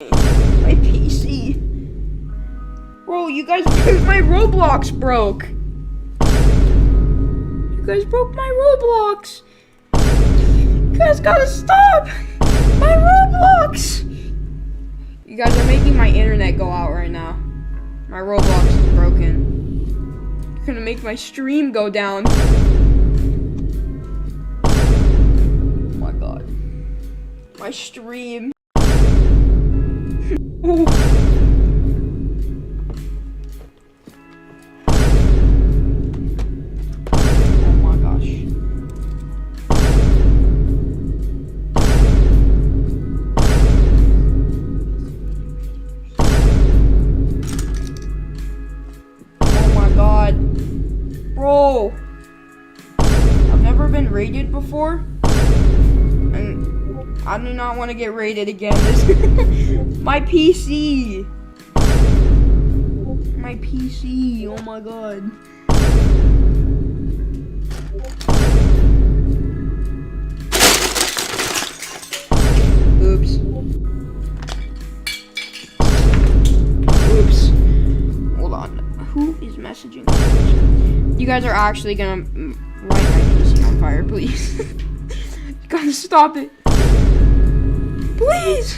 My PC. Bro, you guys, my Roblox broke. You guys broke my Roblox. You guys gotta stop. My Roblox. You guys are making my internet go out right now. My Roblox is broken. You're gonna make my stream go down. Oh my god. My stream. Oh my gosh. Oh my god. Bro. I've never been raided before. And I do not want to get raided again. My PC. My PC. Oh my god. Oops. Oops. Hold on. Who is messaging? You guys are actually gonna light my PC on fire, please. You gotta stop it. Please!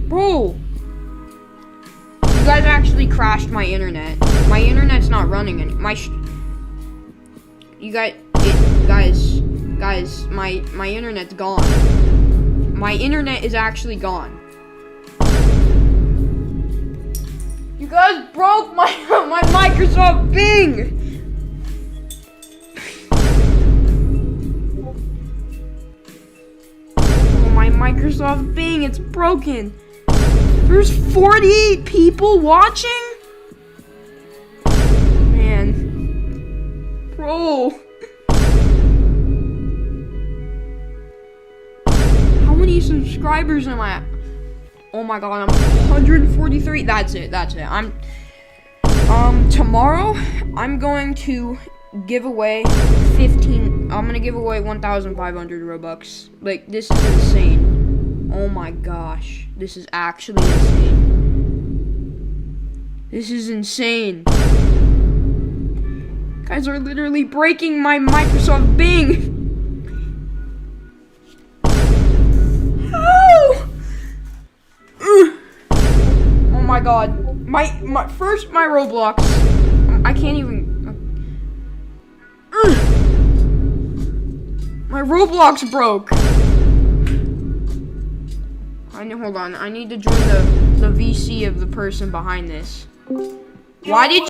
Bro! You guys actually crashed my internet. My internet's not running any. You guys, guys, my internet's gone. My internet is actually gone. You guys broke my Microsoft Bing! My Microsoft Bing, it's broken. There's 48 people watching? Man. Bro. How many subscribers am I at? Oh my god, I'm 143. That's it. Tomorrow, I'm going to give away 15. I'm gonna give away 1,500 Robux. Like, this is insane. Oh my gosh. This is actually insane. This is insane. You guys are literally breaking my Microsoft Bing. How? Oh my god. My Roblox. I can't even. My Roblox broke. Hold on. I need to join the VC of the person behind this. Why did you